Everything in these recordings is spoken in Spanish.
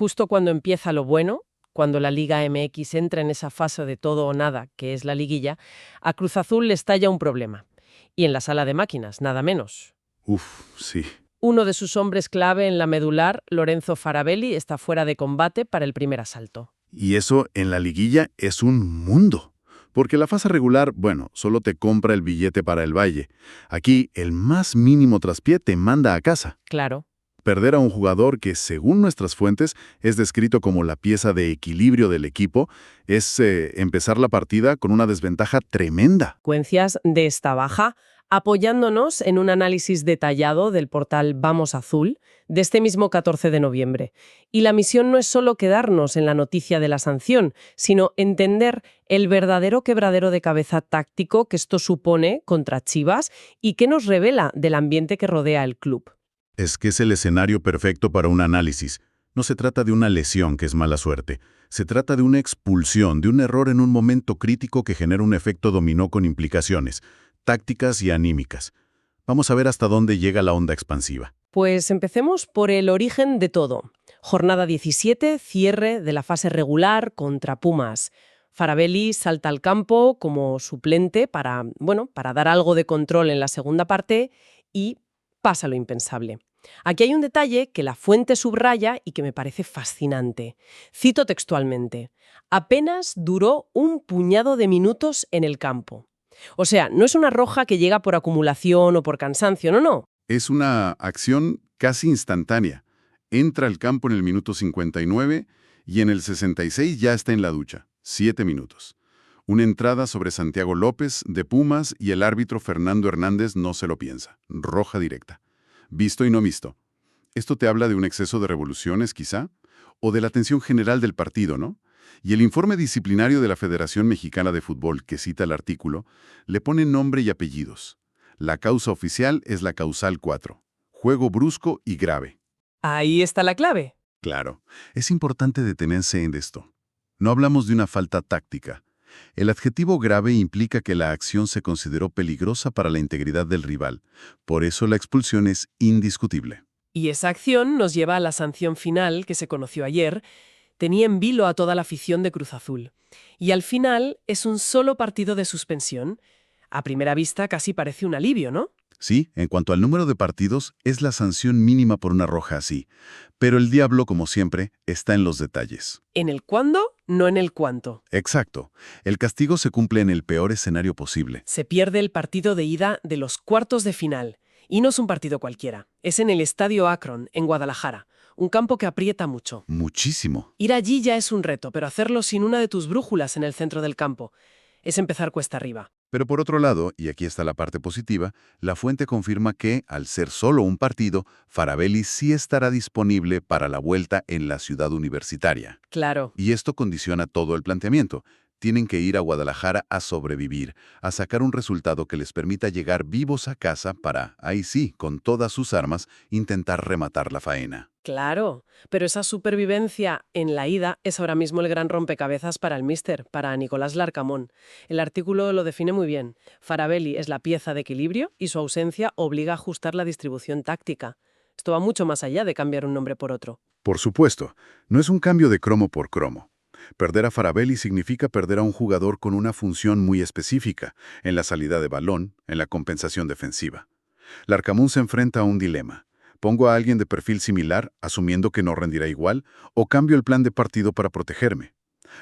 justo cuando empieza lo bueno, cuando la Liga MX entra en esa fase de todo o nada, que es la liguilla, a Cruz Azul le estalla un problema. Y en la sala de máquinas, nada menos. Uf, sí. Uno de sus hombres clave en la medular, Lorenzo Farabelli, está fuera de combate para el primer asalto. Y eso en la liguilla es un mundo. Porque la fase regular, bueno, solo te compra el billete para el Valle. Aquí, el más mínimo traspié te manda a casa. Claro. Perder a un jugador que, según nuestras fuentes, es descrito como la pieza de equilibrio del equipo, es empezar la partida con una desventaja tremenda. Consecuencias de esta baja, apoyándonos en un análisis detallado del portal Vamos Azul de este mismo 14 de noviembre. Y la misión no es solo quedarnos en la noticia de la sanción, sino entender el verdadero quebradero de cabeza táctico que esto supone contra Chivas y qué nos revela del ambiente que rodea el club. Es que es el escenario perfecto para un análisis. No se trata de una lesión que es mala suerte. Se trata de una expulsión, de un error en un momento crítico que genera un efecto dominó con implicaciones tácticas y anímicas. Vamos a ver hasta dónde llega la onda expansiva. Pues empecemos por el origen de todo. Jornada 17, cierre de la fase regular contra Pumas. Farabelli salta al campo como suplente para dar algo de control en la segunda parte y pasa lo impensable. Aquí hay un detalle que la fuente subraya y que me parece fascinante. Cito textualmente: apenas duró un puñado de minutos en el campo. O sea, no es una roja que llega por acumulación o por cansancio, no. Es una acción casi instantánea. Entra al campo en el minuto 59 y en el 66 ya está en la ducha. 7 minutos. Una entrada sobre Santiago López, de Pumas, y el árbitro Fernando Hernández no se lo piensa. Roja directa. Visto y no visto. Esto te habla de un exceso de revoluciones, quizá, o de la tensión general del partido, ¿no? Y el informe disciplinario de la Federación Mexicana de Fútbol, que cita el artículo, le pone nombre y apellidos. La causa oficial es la causal 4. Juego brusco y grave. Ahí está la clave. Claro, es importante detenerse en esto. No hablamos de una falta táctica. El adjetivo grave implica que la acción se consideró peligrosa para la integridad del rival. Por eso la expulsión es indiscutible. Y esa acción nos lleva a la sanción final que se conoció ayer. Tenía en vilo a toda la afición de Cruz Azul. Y al final es un solo partido de suspensión. A primera vista casi parece un alivio, ¿no? Sí, en cuanto al número de partidos, es la sanción mínima por una roja así. Pero el diablo, como siempre, está en los detalles. En el cuándo, no en el cuánto. Exacto. El castigo se cumple en el peor escenario posible. Se pierde el partido de ida de los cuartos de final. Y no es un partido cualquiera. Es en el Estadio Akron, en Guadalajara. Un campo que aprieta mucho. Muchísimo. Ir allí ya es un reto, pero hacerlo sin una de tus brújulas en el centro del campo es empezar cuesta arriba. Pero por otro lado, y aquí está la parte positiva, la fuente confirma que, al ser solo un partido, Farabelli sí estará disponible para la vuelta en la ciudad universitaria. Claro. Y esto condiciona todo el planteamiento. Tienen que ir a Guadalajara a sobrevivir, a sacar un resultado que les permita llegar vivos a casa para, ahí sí, con todas sus armas, intentar rematar la faena. Claro, pero esa supervivencia en la ida es ahora mismo el gran rompecabezas para el míster, para Nicolás Larcamón. El artículo lo define muy bien. Farabelli es la pieza de equilibrio y su ausencia obliga a ajustar la distribución táctica. Esto va mucho más allá de cambiar un nombre por otro. Por supuesto, no es un cambio de cromo por cromo. Perder a Farabelli significa perder a un jugador con una función muy específica, en la salida de balón, en la compensación defensiva. Larcamón se enfrenta a un dilema. ¿Pongo a alguien de perfil similar, asumiendo que no rendirá igual, o cambio el plan de partido para protegerme?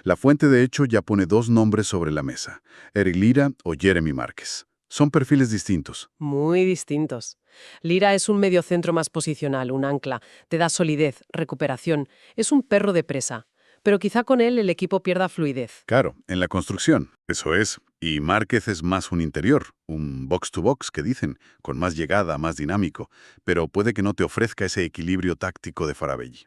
La fuente, de hecho, ya pone dos nombres sobre la mesa, Eric Lira o Jeremy Márquez. Son perfiles distintos. Muy distintos. Lira es un mediocentro más posicional, un ancla. Te da solidez, recuperación. Es un perro de presa. Pero quizá con él el equipo pierda fluidez. Claro, en la construcción, eso es. Y Márquez es más un interior, un box-to-box que dicen, con más llegada, más dinámico, pero puede que no te ofrezca ese equilibrio táctico de Farabelli.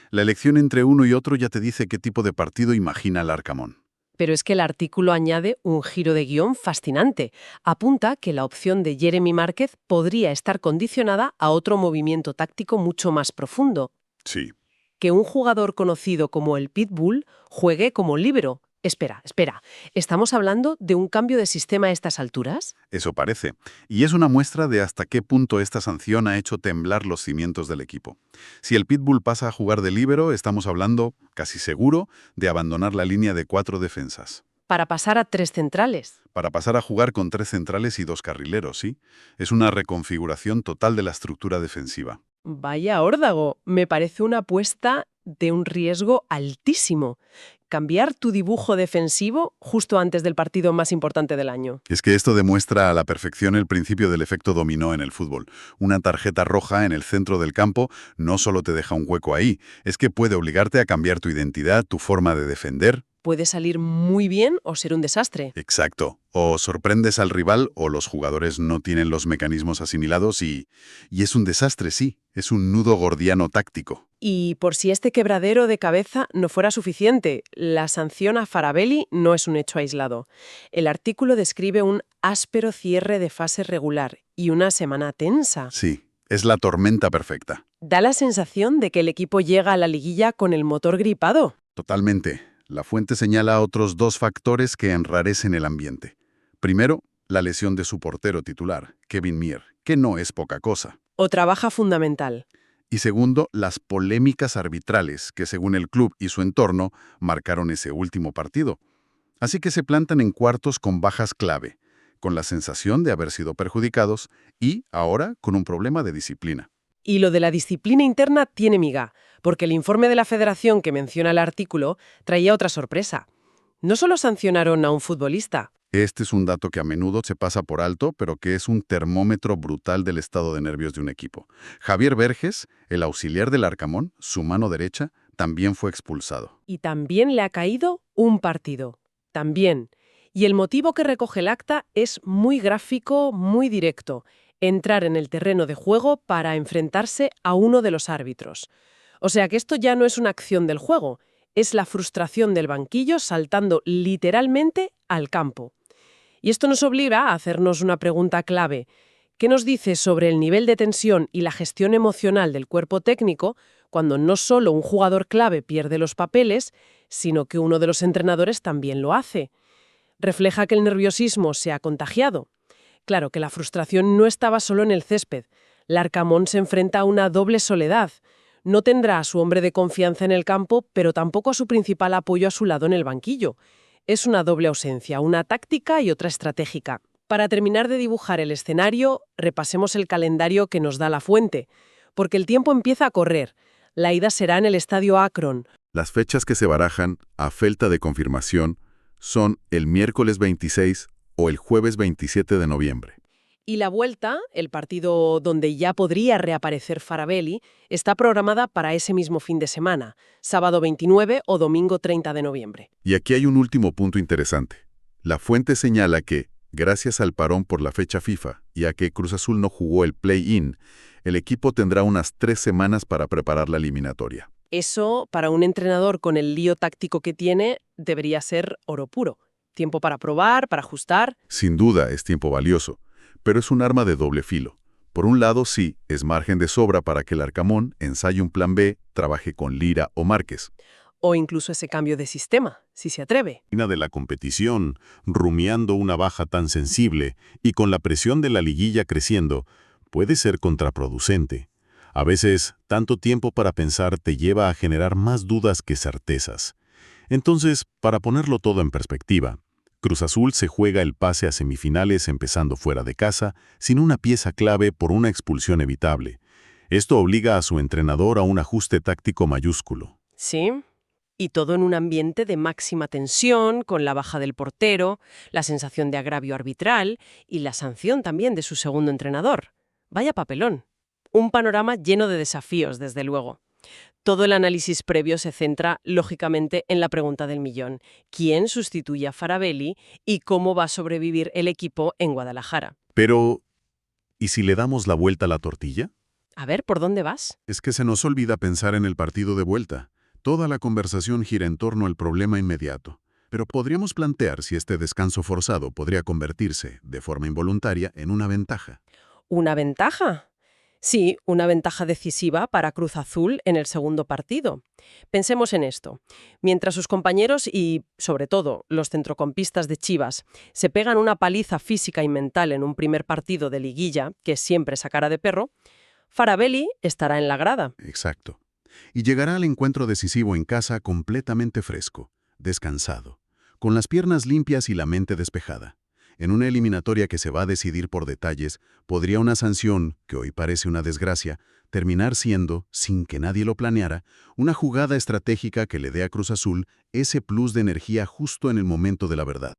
La elección entre uno y otro ya te dice qué tipo de partido imagina Larcamón. Pero es que el artículo añade un giro de guión fascinante. Apunta que la opción de Jeremy Márquez podría estar condicionada a otro movimiento táctico mucho más profundo. Sí. Que un jugador conocido como el Pitbull juegue como líbero, Espera, espera. ¿Estamos hablando de un cambio de sistema a estas alturas? Eso parece. Y es una muestra de hasta qué punto esta sanción ha hecho temblar los cimientos del equipo. Si el Pitbull pasa a jugar de líbero, estamos hablando, casi seguro, de abandonar la línea de 4 defensas. Para pasar a 3 centrales. Para pasar a jugar con 3 centrales y 2 carrileros, ¿sí? Es una reconfiguración total de la estructura defensiva. Vaya órdago, me parece una apuesta de un riesgo altísimo. Cambiar tu dibujo defensivo justo antes del partido más importante del año. Es que esto demuestra a la perfección el principio del efecto dominó en el fútbol. Una tarjeta roja en el centro del campo no solo te deja un hueco ahí, es que puede obligarte a cambiar tu identidad, tu forma de defender. Puede salir muy bien o ser un desastre. Exacto. O sorprendes al rival o los jugadores no tienen los mecanismos asimilados y es un desastre, sí. Es un nudo gordiano táctico. Y por si este quebradero de cabeza no fuera suficiente, la sanción a Farabelli no es un hecho aislado. El artículo describe un áspero cierre de fase regular y una semana tensa. Sí, es la tormenta perfecta. Da la sensación de que el equipo llega a la liguilla con el motor gripado. Totalmente. La fuente señala otros 2 factores que enrarecen el ambiente. Primero, la lesión de su portero titular, Kevin Mier, que no es poca cosa. Otra baja fundamental. Y segundo, las polémicas arbitrales que, según el club y su entorno, marcaron ese último partido. Así que se plantan en cuartos con bajas clave, con la sensación de haber sido perjudicados y, ahora, con un problema de disciplina. Y lo de la disciplina interna tiene miga, porque el informe de la federación que menciona el artículo traía otra sorpresa. No solo sancionaron a un futbolista. Este es un dato que a menudo se pasa por alto, pero que es un termómetro brutal del estado de nervios de un equipo. Javier Verges, el auxiliar del Arcamón, su mano derecha, también fue expulsado. Y también le ha caído un partido. También. Y el motivo que recoge el acta es muy gráfico, muy directo. Entrar en el terreno de juego para enfrentarse a uno de los árbitros. O sea que esto ya no es una acción del juego, es la frustración del banquillo saltando literalmente al campo. Y esto nos obliga a hacernos una pregunta clave. ¿Qué nos dice sobre el nivel de tensión y la gestión emocional del cuerpo técnico cuando no solo un jugador clave pierde los papeles, sino que uno de los entrenadores también lo hace? ¿Refleja que el nerviosismo se ha contagiado? Claro que la frustración no estaba solo en el césped. Larcamón se enfrenta a una doble soledad. No tendrá a su hombre de confianza en el campo, pero tampoco a su principal apoyo a su lado en el banquillo. Es una doble ausencia, una táctica y otra estratégica. Para terminar de dibujar el escenario, repasemos el calendario que nos da la fuente, porque el tiempo empieza a correr. La ida será en el estadio Akron. Las fechas que se barajan, a falta de confirmación, son el miércoles 26 o el jueves 27 de noviembre. Y la vuelta, el partido donde ya podría reaparecer Farabelli, está programada para ese mismo fin de semana, sábado 29 o domingo 30 de noviembre. Y aquí hay un último punto interesante. La fuente señala que, gracias al parón por la fecha FIFA y a que Cruz Azul no jugó el play-in, el equipo tendrá unas 3 semanas para preparar la eliminatoria. Eso, para un entrenador con el lío táctico que tiene, debería ser oro puro. Tiempo para probar, para ajustar. Sin duda es tiempo valioso, pero es un arma de doble filo. Por un lado, sí, es margen de sobra para que el Arcamón ensaye un plan B, trabaje con Lira o Márquez. O incluso ese cambio de sistema, si se atreve. De la competición, rumiando una baja tan sensible y con la presión de la liguilla creciendo, puede ser contraproducente. A veces, tanto tiempo para pensar te lleva a generar más dudas que certezas. Entonces, para ponerlo todo en perspectiva, Cruz Azul se juega el pase a semifinales empezando fuera de casa, sin una pieza clave por una expulsión evitable. Esto obliga a su entrenador a un ajuste táctico mayúsculo. Sí. Y todo en un ambiente de máxima tensión, con la baja del portero, la sensación de agravio arbitral y la sanción también de su segundo entrenador. Vaya papelón. Un panorama lleno de desafíos, desde luego. Todo el análisis previo se centra, lógicamente, en la pregunta del millón. ¿Quién sustituye a Farabelli y cómo va a sobrevivir el equipo en Guadalajara? Pero, ¿y si le damos la vuelta a la tortilla? A ver, ¿por dónde vas? Es que se nos olvida pensar en el partido de vuelta. Toda la conversación gira en torno al problema inmediato. Pero podríamos plantear si este descanso forzado podría convertirse, de forma involuntaria, en una ventaja. ¿Una ventaja? Sí, una ventaja decisiva para Cruz Azul en el segundo partido. Pensemos en esto. Mientras sus compañeros y, sobre todo, los centrocampistas de Chivas se pegan una paliza física y mental en un primer partido de liguilla, que es siempre esa cara de perro, Faravelli estará en la grada. Exacto. Y llegará al encuentro decisivo en casa completamente fresco, descansado, con las piernas limpias y la mente despejada. En una eliminatoria que se va a decidir por detalles, podría una sanción, que hoy parece una desgracia, terminar siendo, sin que nadie lo planeara, una jugada estratégica que le dé a Cruz Azul ese plus de energía justo en el momento de la verdad.